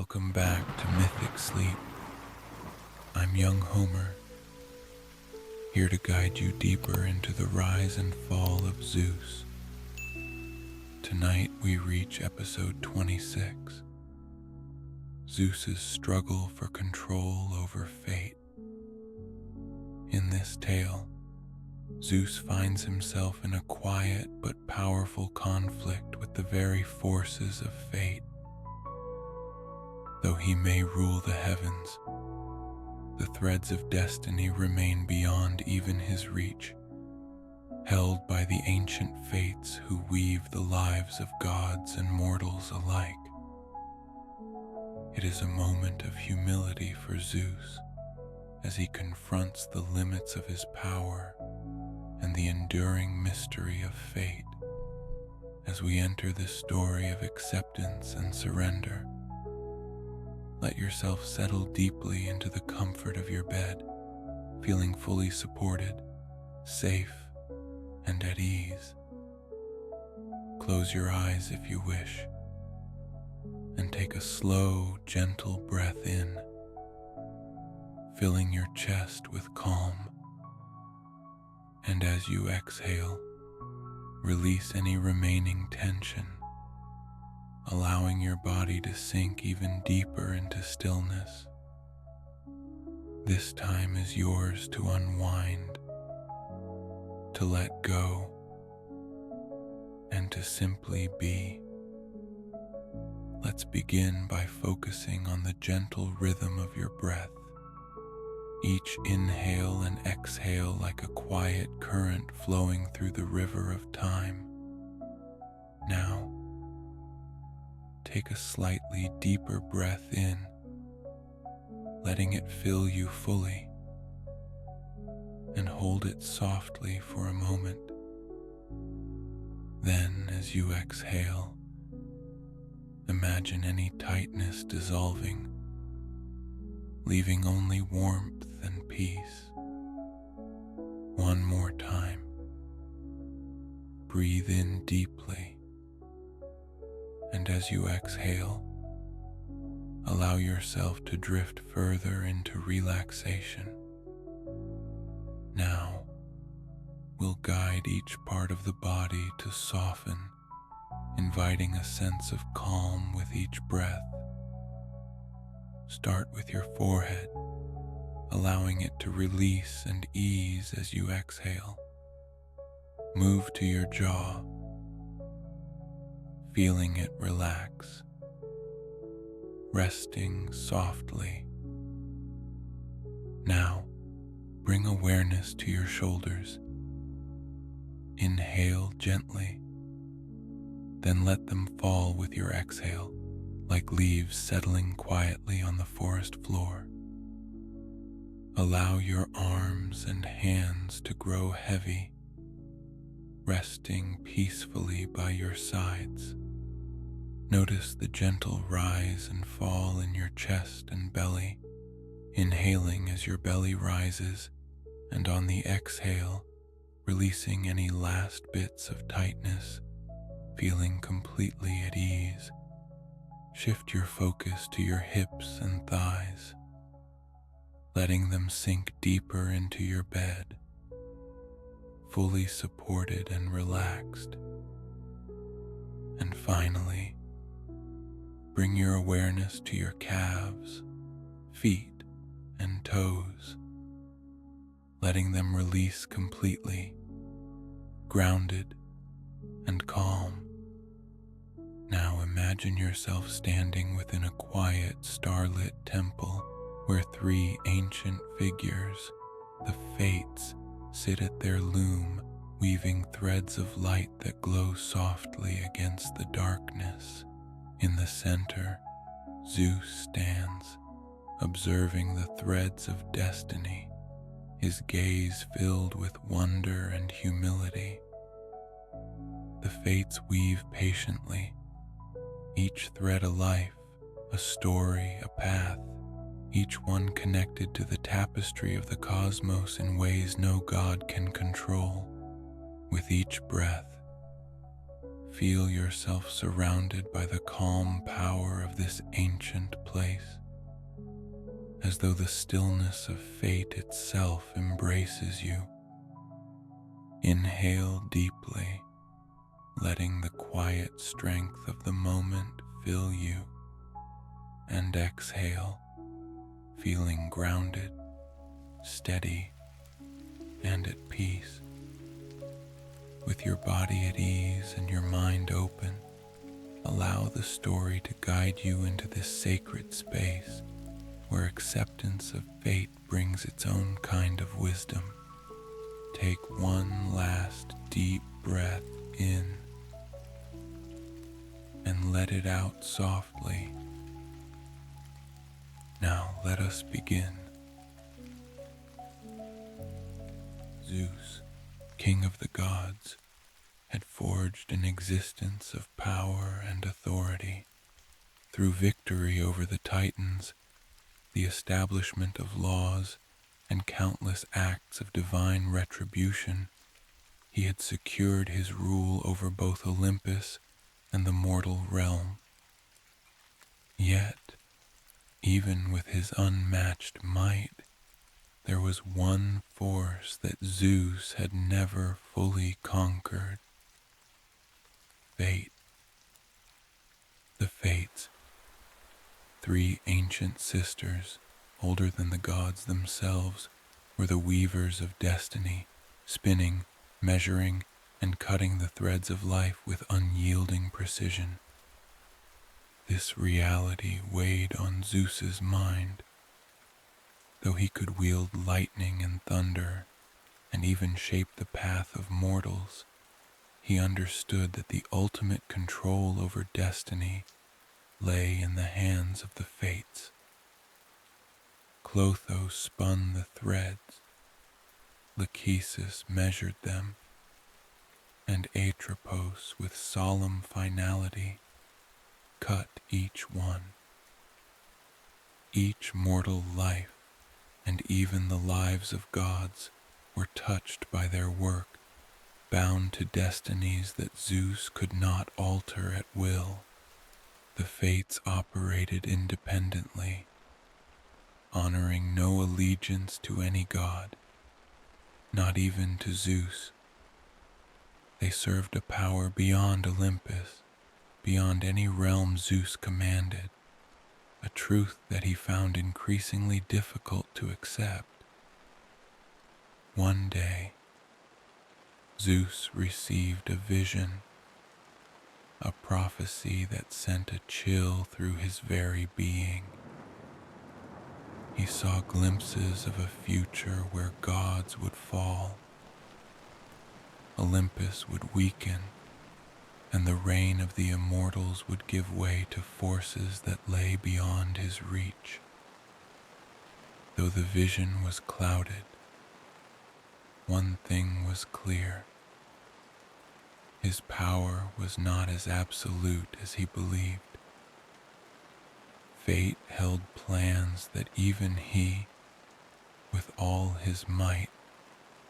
welcome back to Mythic Sleep. I'm young Homer, here to guide you deeper into the rise and fall of Zeus. Tonight we reach episode 26, Zeus's struggle for control over fate. In this tale, Zeus finds himself in a quiet but powerful conflict with the very forces of fate. Though he may rule the heavens, the threads of destiny remain beyond even his reach, held by the ancient fates who weave the lives of gods and mortals alike. It is a moment of humility for Zeus as he confronts the limits of his power and the enduring mystery of fate. As we enter this story of acceptance and surrender, let yourself settle deeply into the comfort of your bed, feeling fully supported, safe, and at ease. Close your eyes if you wish, and take a slow, gentle breath in, filling your chest with calm. And as you exhale, release any remaining tension, allowing your body to sink even deeper into stillness. This time is yours to unwind, to let go, and to simply be. Let's begin by focusing on the gentle rhythm of your breath. Each inhale and exhale like a quiet current flowing through the river of time. Now, take a slightly deeper breath in, letting it fill you fully, and hold it softly for a moment. Then, as you exhale, imagine any tightness dissolving, leaving only warmth and peace. One more time. Breathe in deeply, and as you exhale, allow yourself to drift further into relaxation. Now, we'll guide each part of the body to soften, inviting a sense of calm with each breath. Start with your forehead, allowing it to release and ease as you exhale. Move to your jaw, feeling it relax, resting softly. Now, bring awareness to your shoulders. Inhale gently, then let them fall with your exhale, like leaves settling quietly on the forest floor. Allow your arms and hands to grow heavy, resting peacefully by your sides. Notice the gentle rise and fall in your chest and belly, inhaling as your belly rises, and on the exhale, releasing any last bits of tightness, feeling completely at ease. Shift your focus to your hips and thighs, letting them sink deeper into your bed, fully supported and relaxed. And finally, bring your awareness to your calves, feet, and toes, letting them release completely, grounded and calm. Now imagine yourself standing within a quiet, starlit temple where three ancient figures, the Fates, sit at their loom, weaving threads of light that glow softly against the darkness. In the center, Zeus stands, observing the threads of destiny, his gaze filled with wonder and humility. The Fates weave patiently, each thread a life, a story, a path, each one connected to the tapestry of the cosmos in ways no god can control. With each breath, feel yourself surrounded by the calm power of this ancient place, as though the stillness of fate itself embraces you. Inhale deeply, letting the quiet strength of the moment fill you, and exhale, feeling grounded, steady, and at peace. With your body at ease and your mind open, allow the story to guide you into this sacred space where acceptance of fate brings its own kind of wisdom. Take one last deep breath in and let it out softly. Now let us begin. Zeus, king of the gods, had forged an existence of power and authority. Through victory over the Titans, the establishment of laws, and countless acts of divine retribution, he had secured his rule over both Olympus and the mortal realm. Yet, even with his unmatched might, there was one force that Zeus had never fully conquered: fate. The Fates, three ancient sisters, older than the gods themselves, were the weavers of destiny, spinning, measuring, and cutting the threads of life with unyielding precision. This reality weighed on Zeus's mind. Though he could wield lightning and thunder, and even shape the path of mortals, he understood that the ultimate control over destiny lay in the hands of the Fates. Clotho spun the threads, Lachesis measured them, and Atropos with solemn finality cut each one. Each mortal life, and even the lives of gods, were touched by their work, bound to destinies that Zeus could not alter at will. The Fates operated independently, honoring no allegiance to any god, not even to Zeus. They served a power beyond Olympus, beyond any realm Zeus commanded, a truth that he found increasingly difficult to accept. One day, Zeus received a vision, a prophecy that sent a chill through his very being. He saw glimpses of a future where gods would fall, Olympus would weaken, and the reign of the immortals would give way to forces that lay beyond his reach. Though the vision was clouded, one thing was clear: his power was not as absolute as he believed. Fate held plans that even he, with all his might,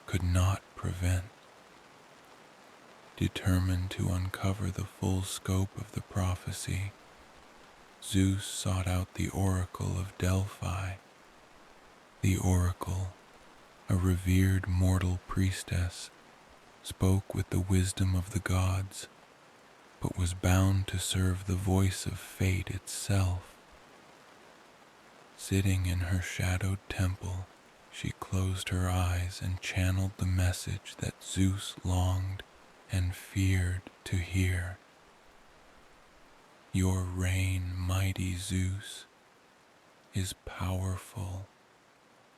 could not prevent. Determined to uncover the full scope of the prophecy, Zeus sought out the oracle of Delphi. The oracle, a revered mortal priestess, spoke with the wisdom of the gods, but was bound to serve the voice of fate itself. Sitting in her shadowed temple, she closed her eyes and channeled the message that Zeus longed and feared to hear. Your reign, mighty Zeus, is powerful,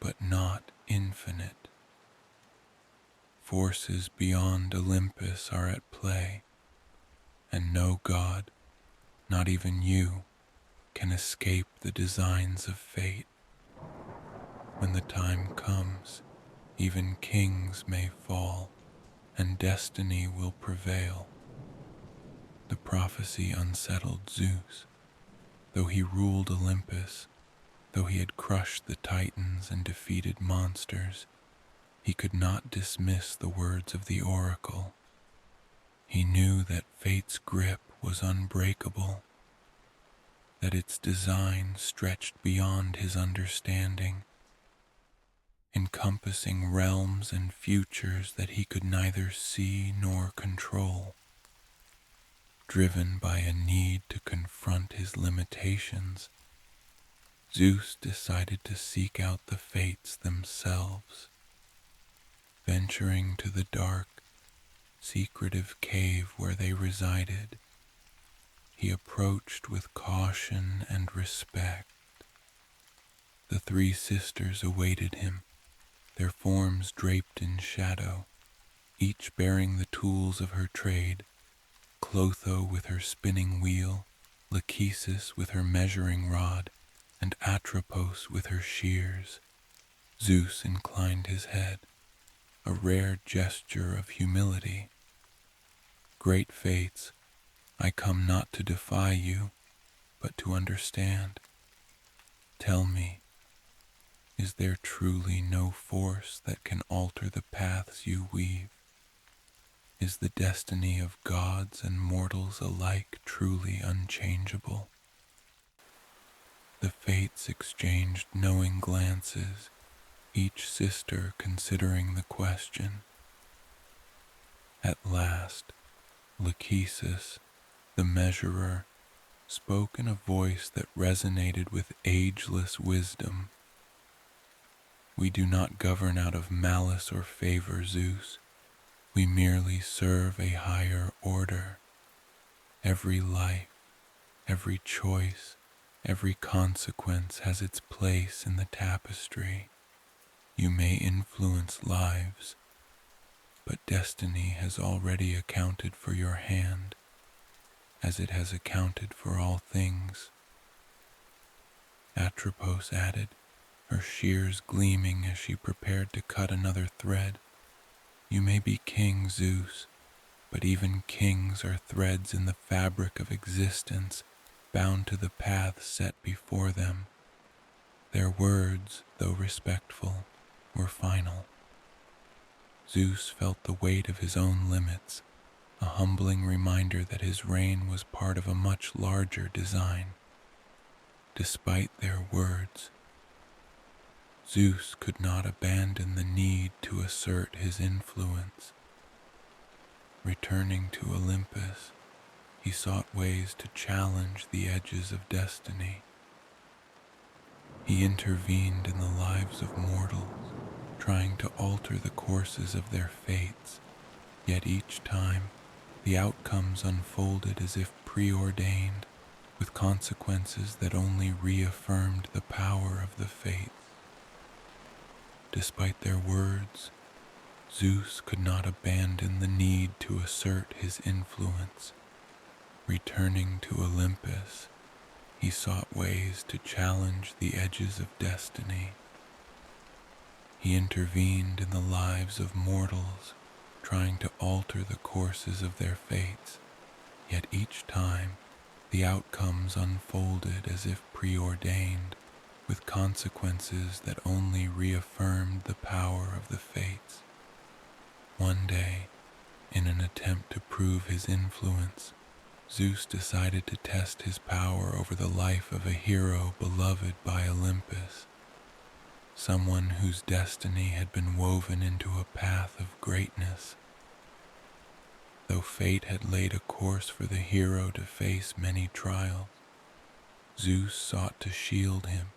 but not infinite. Forces beyond Olympus are at play, and no god, not even you, can escape the designs of fate. When the time comes, even kings may fall, and destiny will prevail. The prophecy unsettled Zeus. Though he ruled Olympus, though he had crushed the Titans and defeated monsters, he could not dismiss the words of the oracle. He knew that fate's grip was unbreakable. that its design stretched beyond his understanding, encompassing realms and futures that he could neither see nor control. Driven by a need to confront his limitations, Zeus decided to seek out the fates themselves. Venturing to the dark, secretive cave where they resided, he approached with caution and respect. The three sisters awaited him, their forms draped in shadow, each bearing the tools of her trade, Clotho with her spinning wheel, Lachesis with her measuring rod, and Atropos with her shears. Zeus inclined his head, a rare gesture of humility. Great fates, I come not to defy you, but to understand. Tell me, is there truly no force that can alter the paths you weave? Is the destiny of gods and mortals alike truly unchangeable? The fates exchanged knowing glances, each sister considering the question. At last, Lachesis, the measurer, spoke in a voice that resonated with ageless wisdom. We do not govern out of malice or favor, Zeus. We merely serve a higher order. Every life, every choice, every consequence has its place in the tapestry. You may influence lives, but destiny has already accounted for your hand, as it has accounted for all things. Atropos added, her shears gleaming as she prepared to cut another thread. You may be king, Zeus, but even kings are threads in the fabric of existence, bound to the path set before them. Their words, though respectful, were final. Zeus felt the weight of his own limits, a humbling reminder that his reign was part of a much larger design. Despite their words, Zeus could not abandon the need to assert his influence. Returning to Olympus, he sought ways to challenge the edges of destiny. He intervened in the lives of mortals, trying to alter the courses of their fates, yet each time the outcomes unfolded as if preordained, with consequences that only reaffirmed the power of the fates. Despite their words, Zeus could not abandon the need to assert his influence. Returning to Olympus, he sought ways to challenge the edges of destiny. He intervened in the lives of mortals, trying to alter the courses of their fates, yet each time the outcomes unfolded as if preordained, with consequences that only reaffirmed the power of the fates. One day, in an attempt to prove his influence, Zeus decided to test his power over the life of a hero beloved by Olympus, someone whose destiny had been woven into a path of greatness. Though fate had laid a course for the hero to face many trials, Zeus sought to shield him,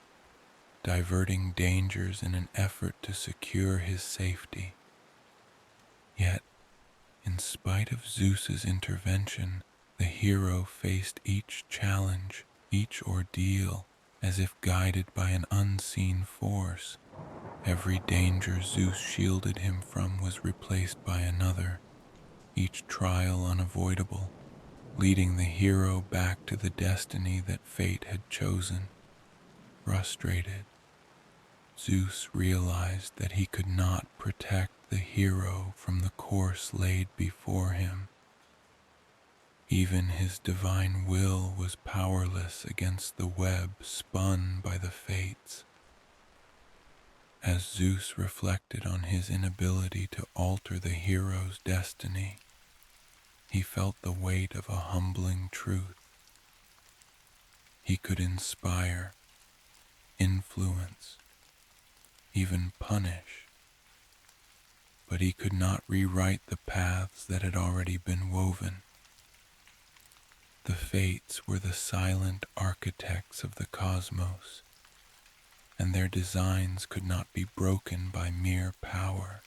diverting dangers in an effort to secure his safety. Yet, in spite of Zeus's intervention, the hero faced each challenge, each ordeal, as if guided by an unseen force. Every danger Zeus shielded him from was replaced by another, each trial unavoidable, leading the hero back to the destiny that fate had chosen. Frustrated, Zeus realized that he could not protect the hero from the course laid before him. Even his divine will was powerless against the web spun by the fates. As Zeus reflected on his inability to alter the hero's destiny, he felt the weight of a humbling truth. He could inspire, influence, even punish, but he could not rewrite the paths that had already been woven. The fates were the silent architects of the cosmos, and their designs could not be broken by mere power.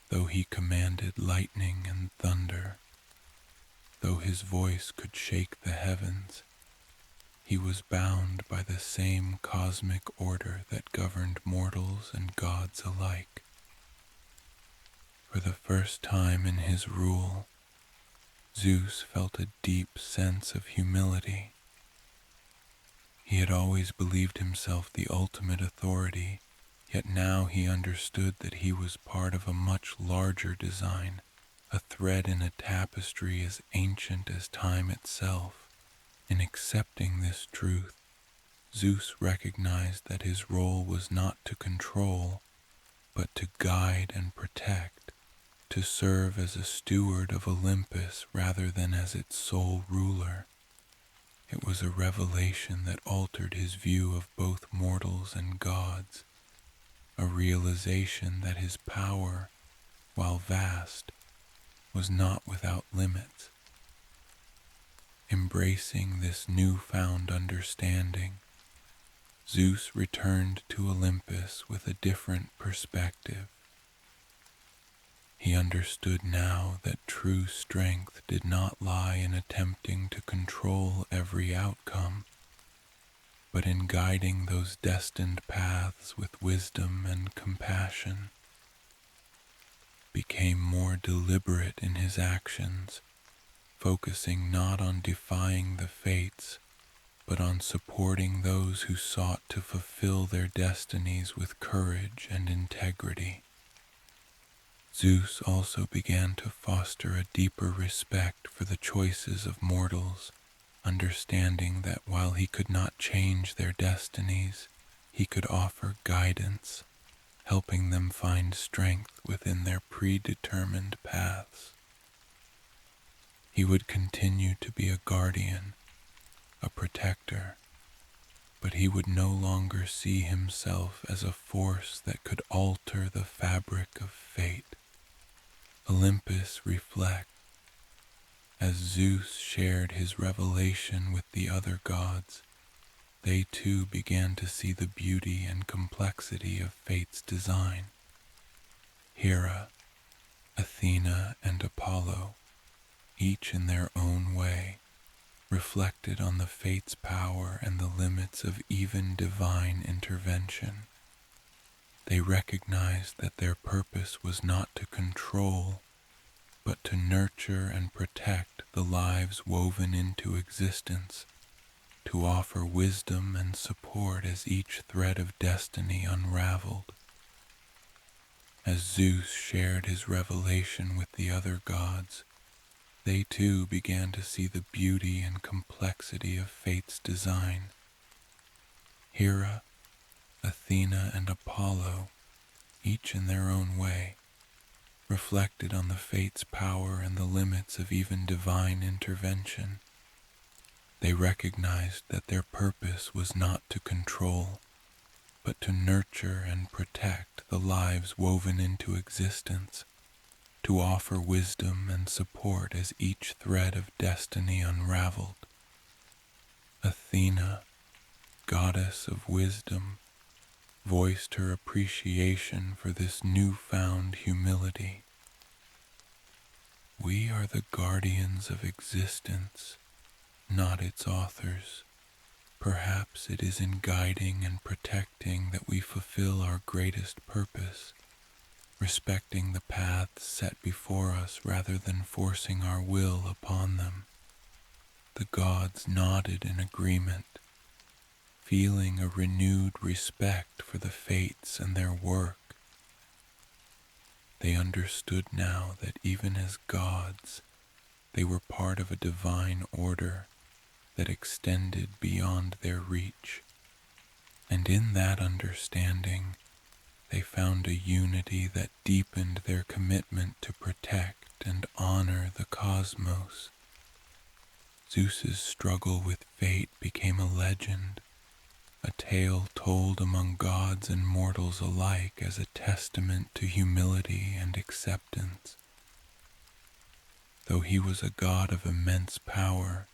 Though he commanded lightning and thunder, though his voice could shake the heavens, he was bound by the same cosmic order that governed mortals and gods alike. For the first time in his rule, Zeus felt a deep sense of humility. He had always believed himself the ultimate authority, yet now he understood that he was part of a much larger design, a thread in a tapestry as ancient as time itself. In accepting this truth, Zeus recognized that his role was not to control, but to guide and protect, to serve as a steward of Olympus rather than as its sole ruler. It was a revelation that altered his view of both mortals and gods, a realization that his power, while vast, was not without limits. Embracing this newfound understanding, Zeus returned to Olympus with a different perspective. He understood now that true strength did not lie in attempting to control every outcome, but in guiding those destined paths with wisdom and compassion. Became more deliberate in his actions, focusing not on defying the fates, but on supporting those who sought to fulfill their destinies with courage and integrity. Zeus also began to foster a deeper respect for the choices of mortals, understanding that while he could not change their destinies, he could offer guidance, helping them find strength within their predetermined paths. He would continue to be a guardian, a protector, but he would no longer see himself as a force that could alter the fabric of fate. Olympus reflects. As Zeus shared his revelation with the other gods, they too began to see the beauty and complexity of fate's design. Hera, Athena, and Apollo, each in their own way, reflected on the fate's power and the limits of even divine intervention. They recognized that their purpose was not to control, but to nurture and protect the lives woven into existence, to offer wisdom and support as each thread of destiny unraveled. As Zeus shared his revelation with the other gods, they too began to see the beauty and complexity of fate's design. Hera, Athena, and Apollo, each in their own way, reflected on the fate's power and the limits of even divine intervention. They recognized that their purpose was not to control, but to nurture and protect the lives woven into existence, to offer wisdom and support as each thread of destiny unraveled. Athena, goddess of wisdom, voiced her appreciation for this newfound humility. We are the guardians of existence, not its authors. Perhaps it is in guiding and protecting that we fulfill our greatest purpose, respecting the paths set before us rather than forcing our will upon them. The gods nodded in agreement, feeling a renewed respect for the fates and their work. They understood now that even as gods, they were part of a divine order that extended beyond their reach. And in that understanding, they found a unity that deepened their commitment to protect and honor the cosmos. Zeus's struggle with fate became a legend, a tale told among gods and mortals alike as a testament to humility and acceptance. Though he was a god of immense power,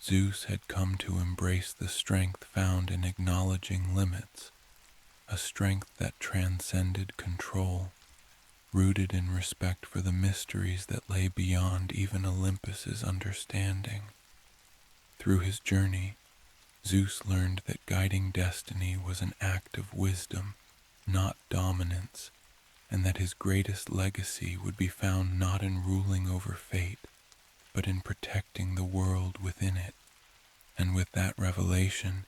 Zeus had come to embrace the strength found in acknowledging limits, a strength that transcended control, rooted in respect for the mysteries that lay beyond even Olympus's understanding. Through his journey, Zeus learned that guiding destiny was an act of wisdom, not dominance, and that his greatest legacy would be found not in ruling over fate, but in protecting the world within it. And with that revelation,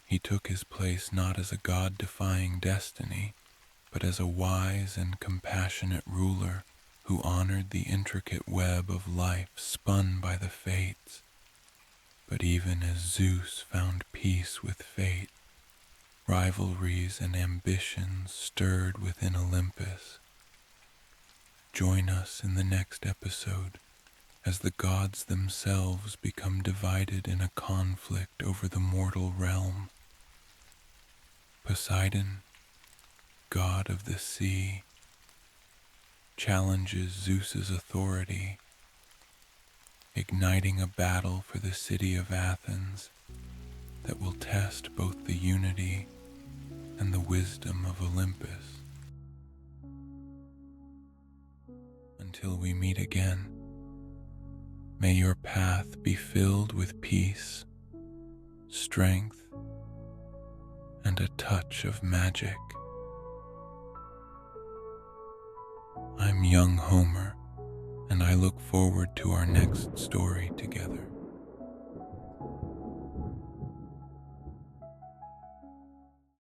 he took his place not as a god-defying destiny, but as a wise and compassionate ruler who honored the intricate web of life spun by the fates. But even as Zeus found peace with fate, rivalries and ambitions stirred within Olympus. Join us in the next episode as the gods themselves become divided in a conflict over the mortal realm. Poseidon, god of the sea, challenges Zeus's authority, igniting a battle for the city of Athens that will test both the unity and the wisdom of Olympus. Until we meet again, may your path be filled with peace, strength, and a touch of magic. I'm young Homer, and I look forward to our next story together.